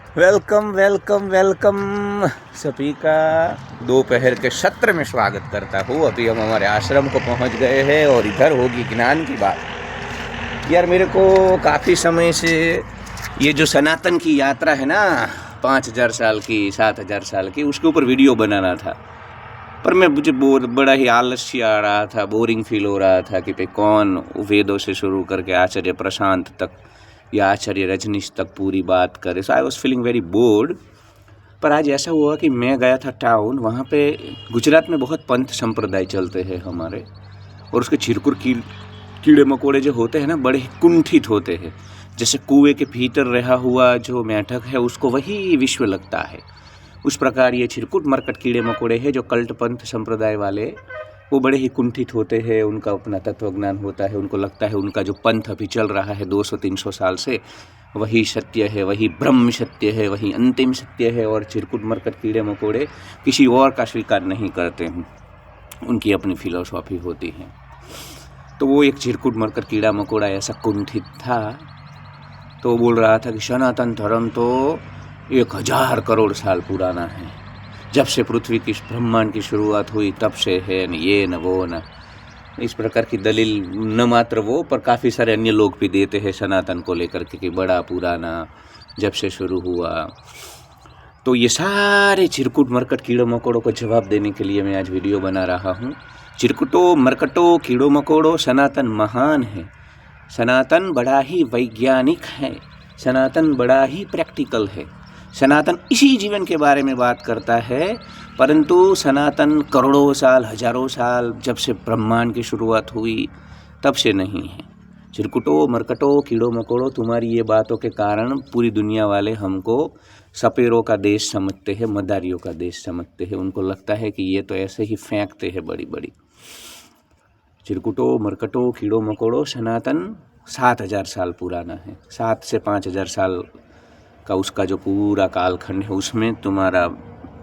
Welcome welcome welcome. सभी का दोपहर के सत्र में स्वागत करता हूँ। अभी हम हमारे आश्रम को पहुँच गए हैं और इधर होगी ज्ञान की बात। यार मेरे को काफ़ी समय से ये जो सनातन की यात्रा है ना, 5000 साल की, 7000 साल की, उसके ऊपर वीडियो बनाना था। पर मुझे बड़ा ही आलस्य आ रहा था, बोरिंग फील हो रहा था कि भाई कौन वेदों से शुरू करके आचार्य प्रशांत तक या आचार्य रजनीश तक पूरी बात करे। So I was feeling very bored. पर आज ऐसा हुआ कि मैं गया था टाउन, वहाँ पे गुजरात में बहुत पंथ संप्रदाय चलते हैं हमारे, और उसके चिरकुर कीड़े मकोड़े जो होते हैं ना, बड़े ही कुंठित होते हैं। जैसे कुएं के भीतर रहा हुआ जो मेंढक है उसको वही विश्व लगता है, उस प्रकार ये चिरकुट मरकट कीड़े मकोड़े हैं जो कल्ट पंथ संप्रदाय वाले, वो बड़े ही कुंठित होते हैं। उनका अपना तत्वज्ञान होता है, उनको लगता है उनका जो पंथ अभी चल रहा है 200-300 साल से, वही सत्य है, वही ब्रह्म सत्य है, वही अंतिम सत्य है। और चिरकुट मरकट कीड़े मकोड़े किसी और का स्वीकार नहीं करते हैं, उनकी अपनी फिलोसॉफी होती है। तो वो एक चिरकुट मरकट कीड़ा मकोड़ा ऐसा कुंठित था, तो वो बोल रहा था कि सनातन धर्म तो 1000 करोड़ साल पुराना है, जब से पृथ्वी की ब्रह्मांड की शुरुआत हुई तब से है, न ये न वो न। इस प्रकार की दलील न मात्र वो, पर काफ़ी सारे अन्य लोग भी देते हैं सनातन को लेकर के कि बड़ा पुराना, जब से शुरू हुआ। तो ये सारे चिरकुट मरकट कीड़ों मकोड़ों को जवाब देने के लिए मैं आज वीडियो बना रहा हूँ। चिरकुटों मरकटों कीड़ों मकोड़ों, सनातन महान है, सनातन बड़ा ही वैज्ञानिक है, सनातन बड़ा ही प्रैक्टिकल है। सनातन इसी जीवन के बारे में बात करता है, परंतु सनातन करोड़ों साल, हजारों साल, जब से ब्रह्मांड की शुरुआत हुई तब से नहीं है। चिरकुटों मरकटों कीड़ों मकोड़ों, तुम्हारी ये बातों के कारण पूरी दुनिया वाले हमको सपेरों का देश समझते हैं, मदारियों का देश समझते हैं। उनको लगता है कि ये तो ऐसे ही फेंकते हैं बड़ी बड़ी। चिरकुटों मरकटों कीड़ों मकोड़ों, सनातन 7000 साल पुराना है। 7 से 5000 साल का उसका जो पूरा कालखंड है, उसमें तुम्हारा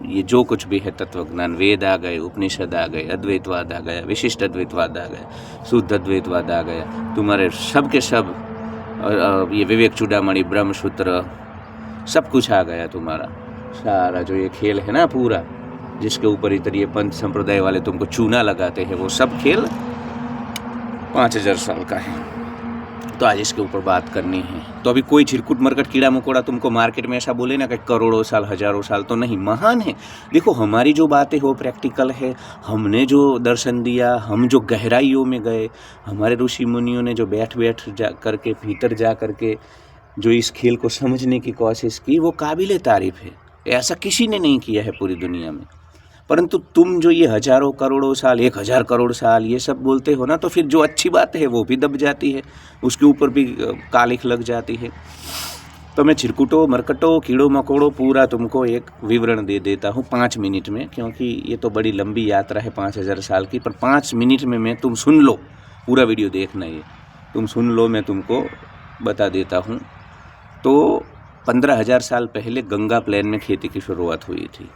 ये जो कुछ भी है तत्वज्ञान, वेद आ गए, उपनिषद आ गए, अद्वैतवाद आ गया, विशिष्ट अद्वैतवाद आ गया, शुद्ध अद्वैतवाद आ गया, तुम्हारे सब के सब ये विवेक चूड़ामणि, ब्रह्मसूत्र, सब कुछ आ गया तुम्हारा। सारा जो ये खेल है ना पूरा, जिसके ऊपर इधर ये पंथ संप्रदाय वाले तुमको चूना लगाते हैं, वो सब खेल 5000 साल का है। तो आज इसके ऊपर बात करनी है। तो अभी कोई चिरकुट मरकट कीड़ा मकोड़ा तुमको मार्केट में ऐसा बोले ना कि करोड़ों साल, हजारों साल, तो नहीं, महान है। देखो हमारी जो बातें हो प्रैक्टिकल है, हमने जो दर्शन दिया, हम जो गहराइयों में गए, हमारे ऋषि मुनियों ने जो बैठ जा करके भीतर जा करके जो इस खेल को समझने की कोशिश की, वो काबिले तारीफ है। ऐसा किसी ने नहीं किया है पूरी दुनिया में। परंतु तुम जो ये हजारों करोड़ों साल, 1000 करोड़ साल ये सब बोलते हो ना, तो फिर जो अच्छी बात है वो भी दब जाती है, उसके ऊपर भी कालिख लग जाती है। तो मैं चिरकुटों मरकटों कीड़ों मकोड़ों पूरा तुमको एक विवरण दे देता हूँ 5 मिनट में, क्योंकि ये तो बड़ी लंबी यात्रा है 5000 साल की। पर 5 मिनट में मैं, तुम सुन लो, पूरा वीडियो देखना, ये तुम सुन लो, मैं तुमको बता देता हूँ। तो 15000 साल पहले गंगा प्लेन में खेती की शुरुआत हुई थी,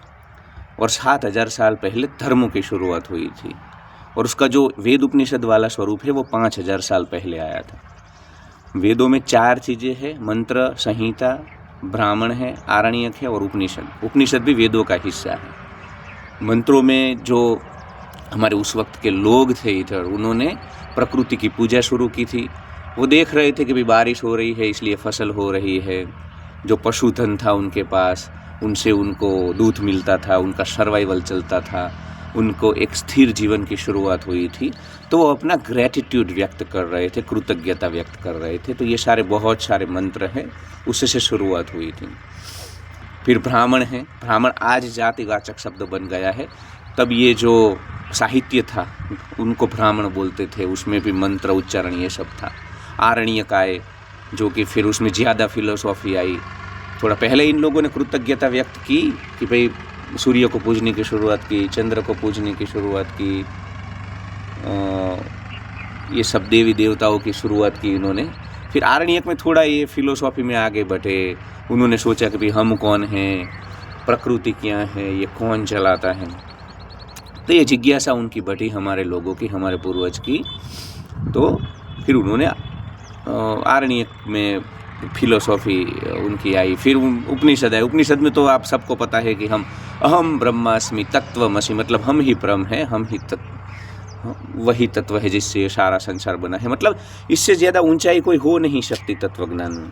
और 7000 साल पहले धर्मों की शुरुआत हुई थी, और उसका जो वेद उपनिषद वाला स्वरूप है वो 5000 साल पहले आया था। वेदों में 4 चीज़ें हैं, मंत्र, संहिता, ब्राह्मण है, आरण्यक है और उपनिषद। उपनिषद भी वेदों का हिस्सा है। मंत्रों में जो हमारे उस वक्त के लोग थे इधर, उन्होंने प्रकृति की पूजा शुरू की थी। वो देख रहे थे कि भाई बारिश हो रही है इसलिए फसल हो रही है। जो पशुधन था उनके पास, उनसे उनको दूध मिलता था, उनका सर्वाइवल चलता था, उनको एक स्थिर जीवन की शुरुआत हुई थी। तो वो अपना ग्रैटिट्यूड व्यक्त कर रहे थे, कृतज्ञता व्यक्त कर रहे थे। तो ये सारे बहुत सारे मंत्र हैं, उससे शुरुआत हुई थी। फिर ब्राह्मण है, ब्राह्मण आज जातिवाचक शब्द बन गया है, तब ये जो साहित्य था उनको ब्राह्मण बोलते थे, उसमें भी मंत्र उच्चारण ये सब था। आरण्यक आए, जो कि फिर उसमें ज़्यादा फिलोसॉफी आई। थोड़ा पहले इन लोगों ने कृतज्ञता व्यक्त की कि भाई सूर्य को पूजने की शुरुआत की, चंद्र को पूजने की शुरुआत की, ये सब देवी देवताओं की शुरुआत की इन्होंने। फिर आरण्यक में थोड़ा ये फिलोसॉफी में आगे बढ़े, उन्होंने सोचा कि भाई हम कौन हैं, प्रकृति क्या है, ये कौन चलाता है। तो ये जिज्ञासा उनकी बढ़ी, हमारे लोगों की, हमारे पूर्वज की। तो फिर उन्होंने आरण्यक में फिलोसॉफी उनकी आई। फिर उपनिषद है। उपनिषद में तो आप सबको पता है कि हम अहम ब्रह्मास्मि तत्वमसि, मतलब हम ही ब्रह्म हैं, हम ही वही तत्व है जिससे सारा संसार बना है। मतलब इससे ज़्यादा ऊंचाई कोई हो नहीं सकती तत्वज्ञान में।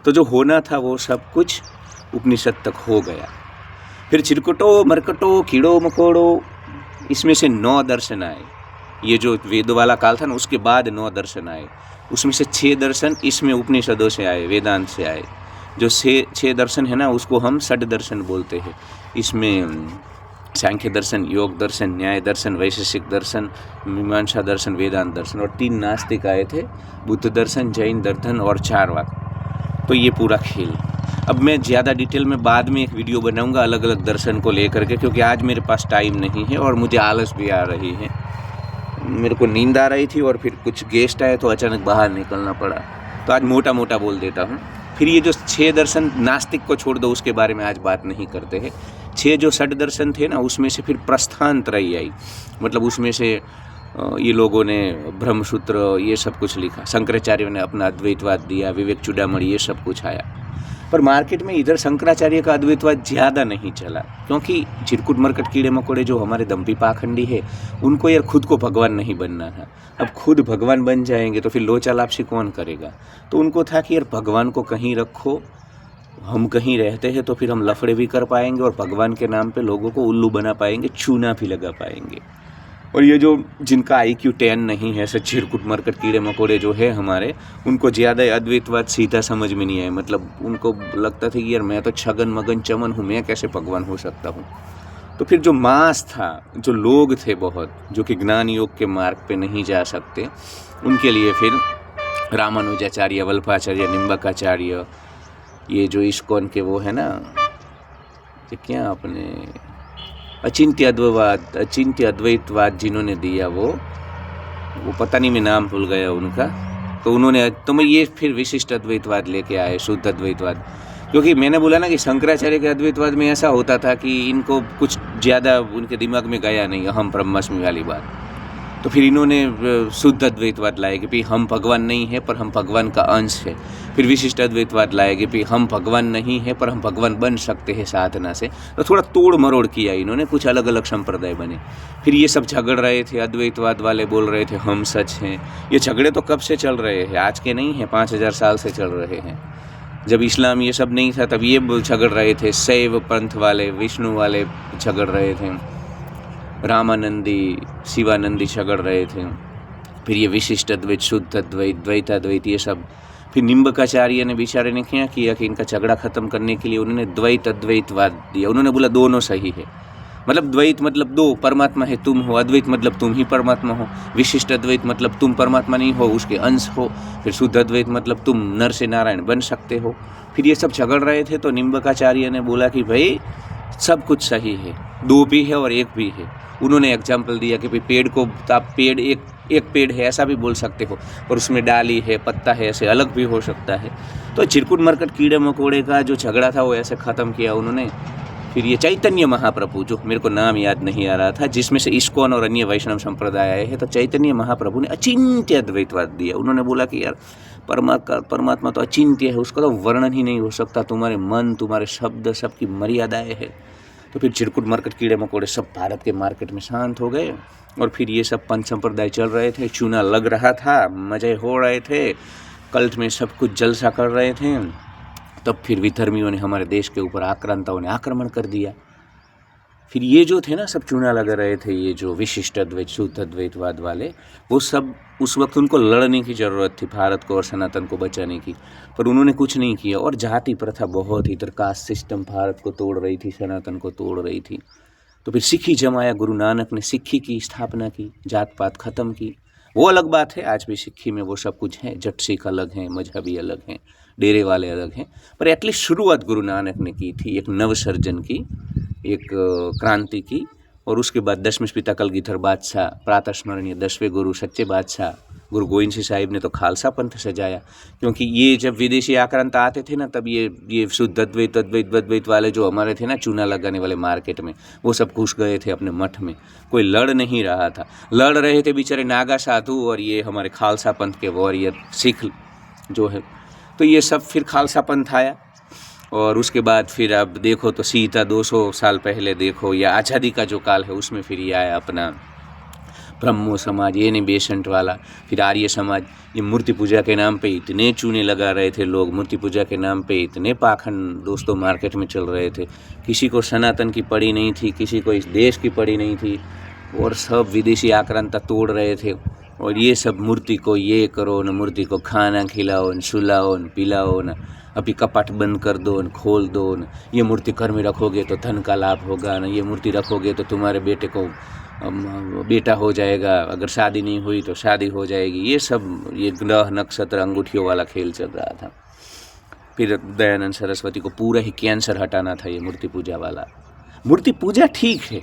तो जो होना था वो सब कुछ उपनिषद तक हो गया। फिर चिरकुटो मरकटो कीड़ो मकोड़ो, इसमें से 9 दर्शन आए। ये जो वेद वाला काल था ना, उसके बाद 9 दर्शन आए। उसमें से 6 दर्शन इसमें उपनिषदों से आए, वेदांत से आए। जो 6 दर्शन है ना, उसको हम षड दर्शन बोलते हैं। इसमें सांख्य दर्शन, योग दर्शन, न्याय दर्शन, वैशेषिक दर्शन, मीमांसा दर्शन, वेदांत दर्शन, और 3 नास्तिक आए थे, बुद्ध दर्शन, जैन दर्शन और चारवाक। तो ये पूरा खेल। अब मैं ज़्यादा डिटेल में बाद में एक वीडियो बनाऊंगा अलग अलग दर्शन को लेकर के, क्योंकि आज मेरे पास टाइम नहीं है और मुझे आलस भी आ रही है। मेरे को नींद आ रही थी और फिर कुछ गेस्ट आए तो अचानक बाहर निकलना पड़ा। तो आज मोटा मोटा बोल देता हूँ। फिर ये जो 6 दर्शन, नास्तिक को छोड़ दो, उसके बारे में आज बात नहीं करते हैं। 6 जो षड दर्शन थे ना, उसमें से फिर प्रस्थानत्रयी आई। मतलब उसमें से ये लोगों ने ब्रह्मसूत्र ये सब कुछ लिखा। शंकराचार्य ने अपना अद्वैतवाद दिया, विवेक चूड़ामणि ये सब कुछ आया। पर मार्केट में इधर शंकराचार्य का अद्वैतवाद ज़्यादा नहीं चला, क्योंकि चिरकुट मरकट कीड़े मकोड़े जो हमारे दम्पी पाखंडी है, उनको यार खुद को भगवान नहीं बनना है। अब खुद भगवान बन जाएंगे तो फिर लोचा लापसी कौन करेगा। तो उनको था कि यार भगवान को कहीं रखो, हम कहीं रहते हैं तो फिर हम लफड़े भी कर पाएंगे और भगवान के नाम पे लोगों को उल्लू बना पाएंगे, चूना भी लगा पाएंगे। और ये जो जिनका IQ 10 नहीं है, ऐसे चिरकुट मरकट कीड़े मकोड़े जो है हमारे, उनको ज़्यादा अद्वैतवाद सीधा समझ में नहीं आया। मतलब उनको लगता था कि यार मैं तो छगन मगन चमन हूँ, मैं कैसे भगवान हो सकता हूँ। तो फिर जो मास था, जो लोग थे बहुत, जो कि ज्ञान योग के मार्ग पे नहीं जा सकते, उनके लिए फिर रामानुजाचार्य, वल्लभाचार्य, निम्बकाचार्य, ये जो इस्कॉन के वो है ना, क्या अपने अचिंत्य अद्वैतवाद जिन्होंने दिया, वो पता नहीं, मैं नाम भूल गया उनका। तो उन्होंने मैं ये फिर विशिष्ट अद्वैतवाद लेके आए, शुद्ध अद्वैतवाद। क्योंकि मैंने बोला ना कि शंकराचार्य के अद्वैतवाद में ऐसा होता था कि इनको कुछ ज़्यादा उनके दिमाग में गया नहीं, अहम ब्रह्मास्मि वाली बात। तो फिर इन्होंने शुद्ध अद्वैतवाद लाए कि भाई हम भगवान नहीं है पर हम भगवान का अंश है। फिर विशिष्ट अद्वैतवाद लाए कि भाई हम भगवान नहीं है पर हम भगवान बन सकते हैं साधना से। तो थोड़ा तोड़ मरोड़ किया इन्होंने, कुछ अलग अलग संप्रदाय बने। फिर ये सब झगड़ रहे थे, अद्वैतवाद वाले बोल रहे थे हम सच हैं। ये झगड़े तो कब से चल रहे हैं, आज के नहीं हैं, 5000 साल से चल रहे हैं। जब इस्लाम ये सब नहीं था तब ये झगड़ रहे थे। शैव पंथ वाले, विष्णु वाले झगड़ रहे थे, रामानंदी, शिवानंदी झगड़ रहे थे। फिर ये विशिष्ट अद्वैत, शुद्ध अद्वैत, द्वैताद्वैत, ये सब। फिर निम्बकाचार्य ने बेचारे ने क्या किया कि इनका झगड़ा खत्म करने के लिए उन्होंने द्वैत अद्वैतवाद दिया। उन्होंने बोला दोनों सही है। मतलब द्वैत मतलब दो, परमात्मा है तुम हो, अद्वैत मतलब तुम ही परमात्मा हो, विशिष्ट अद्वैत मतलब तुम परमात्मा नहीं हो, उसके अंश हो, फिर शुद्ध अद्वैत मतलब तुम नर से नारायण बन सकते हो। फिर ये सब झगड़ रहे थे तो निम्बकाचार्य ने बोला कि भाई सब कुछ सही है, दो भी है और एक भी है। उन्होंने एग्जाम्पल दिया कि भाई पेड़ को आप पेड़ एक पेड़ है ऐसा भी बोल सकते हो, और उसमें डाली है, पत्ता है, ऐसे अलग भी हो सकता है। तो चिरकुट मरकट कीड़े मकोड़े का जो झगड़ा था वो ऐसे ख़त्म किया उन्होंने। फिर ये चैतन्य महाप्रभु, जो मेरे को नाम याद नहीं आ रहा था, जिसमें से इस्कॉन और अन्य वैष्णव संप्रदाय आए हैं, तो चैतन्य महाप्रभु ने अचिंत्य अद्वैतवाद दिया। उन्होंने बोला कि यार परमात्मा तो अचिंत्य है, उसका तो वर्णन ही नहीं हो सकता, तुम्हारे मन, तुम्हारे शब्द, सबकी मर्यादाएं है। तो फिर चिरकुट मरकट कीड़े मकोड़े सब भारत के मार्केट में शांत हो गए, और फिर ये सब पंच संप्रदाय चल रहे थे, चूना लग रहा था, मज़े हो रहे थे, कल्ट में सब कुछ जलसा कर रहे थे। तब फिर विधर्मियों ने हमारे देश के ऊपर, आक्रांताओं ने आक्रमण कर दिया। फिर ये जो थे ना सब चूना लगा रहे थे, ये जो विशिष्ट अद्वैत, शुद्ध अद्वैतवाद वाले, वो सब उस वक्त उनको लड़ने की ज़रूरत थी भारत को और सनातन को बचाने की, पर उन्होंने कुछ नहीं किया। और जाति प्रथा बहुत, इधर कास्ट सिस्टम भारत को तोड़ रही थी, सनातन को तोड़ रही थी। तो फिर सिक्खी जमाया, गुरु नानक ने सिक्खी की स्थापना की, जात पात ख़त्म की। वो अलग बात है, आज भी सिक्खी में वो सब कुछ है, जट सिख अलग हैं, मजहबी अलग हैं, डेरे वाले अलग हैं, पर एटलीस्ट शुरुआत गुरु नानक ने की थी, एक नवसर्जन की, एक क्रांति की। और उसके बाद दशमें पिता कलगीधर बादशाह, प्रातः स्मरणीय 10वें गुरु सच्चे बादशाह गुरु गोविंद सिंह साहिब ने तो खालसा पंथ सजाया। क्योंकि ये जब विदेशी आक्रांता आते थे ना, तब ये शुद्ध अद्वैत वाले जो हमारे थे ना, चूना लगाने वाले मार्केट में, वो सब घुस गए थे अपने मठ में। कोई लड़ नहीं रहा था, लड़ रहे थे बेचारे नागा साधु और ये हमारे खालसा पंथ के वॉरियर सिख जो है। तो ये सब फिर खालसा पंथ आया। और उसके बाद फिर अब देखो तो सीता 200 साल पहले देखो, या आज़ादी का जो काल है उसमें फिर ये आया अपना ब्रह्मो समाज, ये नहीं बेसेंट वाला, फिर आर्य समाज। ये मूर्ति पूजा के नाम पे इतने चूने लगा रहे थे लोग, मूर्ति पूजा के नाम पे इतने पाखंड दोस्तों मार्केट में चल रहे थे। किसी को सनातन की पड़ी नहीं थी, किसी को इस देश की पड़ी नहीं थी, और सब विदेशी आक्रांता तोड़ रहे थे। और ये सब मूर्ति को ये करो न, मूर्ति को खाना खिलाओ न, सुलाओ न, पिलाओ न, अभी कपाट बंद कर दो न, खोल दो न, ये मूर्ति घर में रखोगे तो धन का लाभ होगा न, ये मूर्ति रखोगे तो तुम्हारे बेटे को बेटा हो जाएगा, अगर शादी नहीं हुई तो शादी हो जाएगी। ये सब ये ग्रह नक्षत्र अंगूठियों वाला खेल चल रहा था। फिर दयानंद सरस्वती को पूरा ही कैंसर हटाना था ये मूर्ति पूजा वाला। मूर्ति पूजा ठीक है,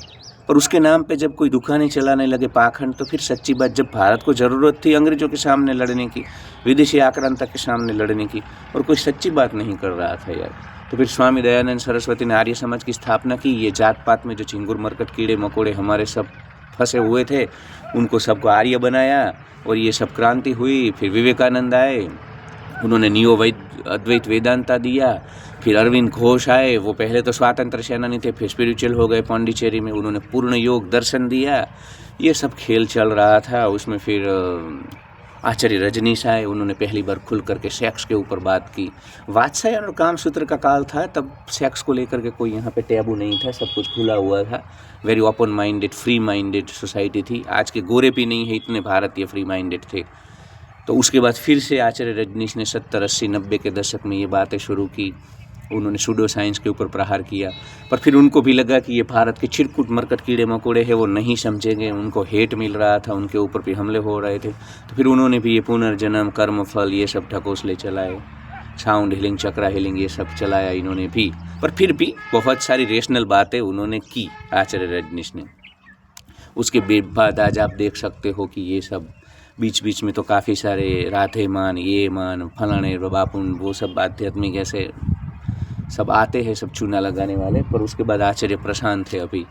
पर उसके नाम पे जब कोई दुकानें चलाने लगे पाखंड, तो फिर सच्ची बात, जब भारत को ज़रूरत थी अंग्रेजों के सामने लड़ने की, विदेशी आक्रांता के सामने लड़ने की, और कोई सच्ची बात नहीं कर रहा था यार, तो फिर स्वामी दयानंद सरस्वती ने आर्य समाज की स्थापना की। ये जात पात में जो चिंगुर मरकट कीड़े मकोड़े हमारे सब फंसे हुए थे, उनको सबको आर्य बनाया, और ये सब क्रांति हुई। फिर विवेकानंद आए, उन्होंने नियो अद्वैत वेदांता दिया। फिर अरविंद घोष आए, वो पहले तो स्वातंत्र सेनानी थे, फिर स्पिरिचुअल हो गए पौंडीचेरी में, उन्होंने पूर्ण योग दर्शन दिया। ये सब खेल चल रहा था। उसमें फिर आचार्य रजनीश आए, उन्होंने पहली बार खुल करके सेक्स के ऊपर बात की। वात्सायन और कामसूत्र का काल था, तब सेक्स को लेकर के कोई यहाँ पे टैबू नहीं था, सब कुछ खुला हुआ था। Very open minded, free minded society थी। आज के गोरे भी नहीं है इतने भारतीय फ्री माइंडेड थे। तो उसके बाद फिर से आचार्य रजनीश ने 70, 80, 90 के दशक में ये बातें शुरू की। उन्होंने सूडो साइंस के ऊपर प्रहार किया, पर फिर उनको भी लगा कि ये भारत के छिटपुट मरकट कीड़े मकोड़े हैं, वो नहीं समझेंगे, उनको हेट मिल रहा था, उनके ऊपर भी हमले हो रहे थे। तो फिर उन्होंने भी ये पुनर्जन्म, कर्म फल, ये सब ढकोसले चलाए, साउंड हीलिंग, चक्रा हीलिंग, ये सब चलाया इन्होंने भी। पर फिर भी बहुत सारी रेशनल बातें उन्होंने की आचार्य रजनीश ने। उसके बाद आज आप देख सकते हो कि ये सब बीच बीच में तो काफ़ी सारे राधे मान, ये मान, फलाने बापुन, वो सब आध्यात्मिक ऐसे सब आते हैं, सब चूना लगाने वाले। पर उसके बाद आचार्य प्रशांत थे, अभी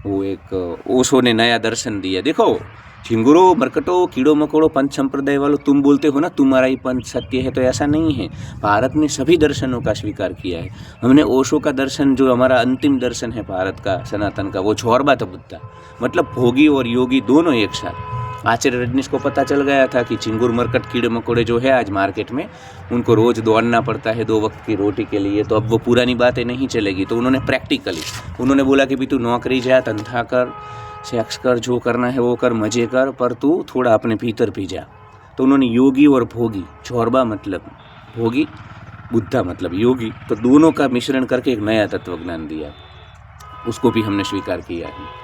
वो एक ओशो ने नया दर्शन दिया। देखो झिंगुरो मरकटो कीड़ो मकोड़ो पंथ संप्रदाय वालों, तुम बोलते हो ना तुम्हारा ही पंथ सत्य है, तो ऐसा नहीं है। भारत ने सभी दर्शनों का स्वीकार किया है। हमने ओशो का दर्शन, जो हमारा अंतिम दर्शन है भारत का सनातन का, वो छोरबा बुद्धा, मतलब भोगी और योगी दोनों एक साथ। आचार्य रजनीश को पता चल गया था कि चिंगुर मरकट कीड़े मकोड़े जो है आज मार्केट में, उनको रोज़ दौड़ना पड़ता है 2 वक्त की रोटी के लिए, तो अब वो पुरानी बातें नहीं चलेगी। तो उन्होंने प्रैक्टिकली उन्होंने बोला कि भी तू नौकरी जा, धंधा कर, सेक्स कर, जो करना है वो कर, मज़े कर, पर तू थोड़ा अपने भीतर भी जा। तो उन्होंने योगी और भोगी, छोरबा मतलब भोगी, बुद्धा मतलब योगी, तो दोनों का मिश्रण करके एक नया तत्वज्ञान दिया। उसको भी हमने स्वीकार किया है।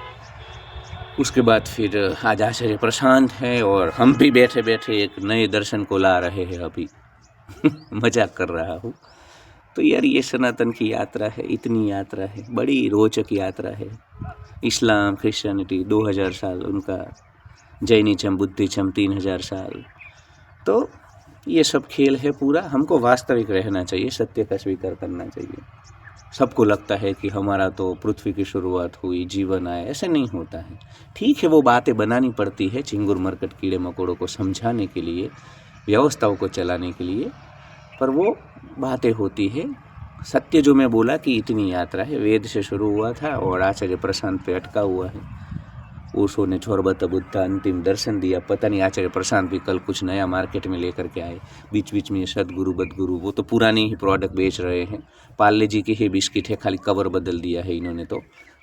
उसके बाद फिर आज आचार्य प्रशांत है, और हम भी बैठे बैठे एक नए दर्शन को ला रहे हैं अभी। मजाक कर रहा हूँ। तो यार ये सनातन की यात्रा है, इतनी यात्रा है, बड़ी रोचक यात्रा है। इस्लाम, क्रिश्चियनिटी 2000 साल उनका, जैनिज्म, बुद्धिज्म 3000 साल। तो ये सब खेल है पूरा। हमको वास्तविक रहना चाहिए, सत्य का स्वीकार करना चाहिए। सबको लगता है कि हमारा तो पृथ्वी की शुरुआत हुई, जीवन आया, ऐसे नहीं होता है। ठीक है, वो बातें बनानी पड़ती है चिंगुर मरकट कीड़े मकोड़ों को समझाने के लिए, व्यवस्थाओं को चलाने के लिए, पर वो बातें होती है। सत्य जो मैं बोला कि इतनी यात्रा है, वेद से शुरू हुआ था और आचार्य प्रशांत पे अटका हुआ है। ओशो ने छोरबत बुद्धा अंतिम दर्शन दिया। पता नहीं आचार्य प्रशांत भी कल कुछ नया मार्केट में लेकर के आए। बीच बीच में सदगुरु बदगुरु, वो तो पुराने ही प्रोडक्ट बेच रहे हैं। पार्ले जी के ही बिस्किट है, खाली कवर बदल दिया है इन्होंने। तो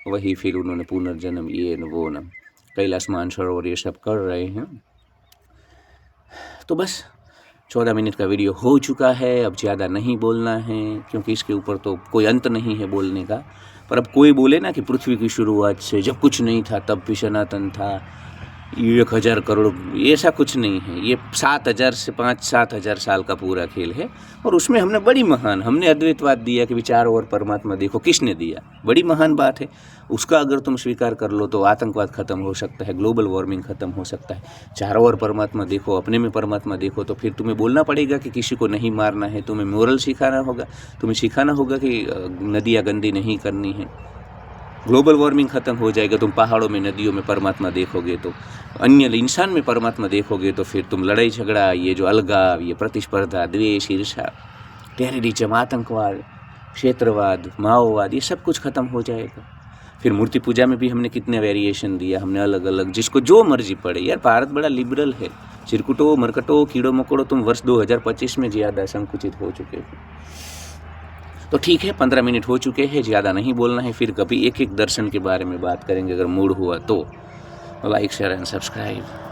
वही फिर उन्होंने पुनर्जन्म, ये न वो न, कैलाश मानसरोवर ये सब कर रहे हैं। तो बस 14 मिनट का वीडियो हो चुका है। अब ज़्यादा नहीं बोलना है, क्योंकि इसके ऊपर तो कोई अंत नहीं है बोलने का। पर अब कोई बोले ना कि पृथ्वी की शुरुआत से, जब कुछ नहीं था तब भी सनातन था, 1000 करोड़, ऐसा कुछ नहीं है। ये 7000 से 5-7 साल का पूरा खेल है। और उसमें हमने बड़ी महान, हमने अद्वैतवाद दिया कि विचारों और परमात्मा देखो, किसने दिया, बड़ी महान बात है। उसका अगर तुम स्वीकार कर लो तो आतंकवाद खत्म हो सकता है, ग्लोबल वार्मिंग खत्म हो सकता है। चारों ओर परमात्मा देखो, अपने में परमात्मा देखो, तो फिर तुम्हें बोलना पड़ेगा कि किसी को नहीं मारना है। तुम्हें मोरल सिखाना होगा, तुम्हें सिखाना होगा कि नदियाँ गंदी नहीं करनी है। ग्लोबल वार्मिंग खत्म हो जाएगा, तुम पहाड़ों में, नदियों में परमात्मा देखोगे, तो अन्य इंसान में परमात्मा देखोगे, तो फिर तुम लड़ाई झगड़ा, ये जो अलगाव, ये प्रतिस्पर्धा, द्वेष, ईर्ष्या, टेररिज्म, आतंकवाद, क्षेत्रवाद, माओवाद, ये सब कुछ ख़त्म हो जाएगा। फिर मूर्ति पूजा में भी हमने कितने वेरिएशन दिया, हमने अलग अलग, जिसको जो मर्जी पड़े। यार भारत बड़ा लिबरल है। चिरकुटो, मरकटो, कीड़ो मकोड़ो, तुम वर्ष 2025 में ज़्यादा संकुचित हो चुके हो। तो ठीक है, 15 मिनट हो चुके हैं, ज़्यादा नहीं बोलना है। फिर कभी एक एक दर्शन के बारे में बात करेंगे अगर मूड हुआ तो। Like, share and subscribe.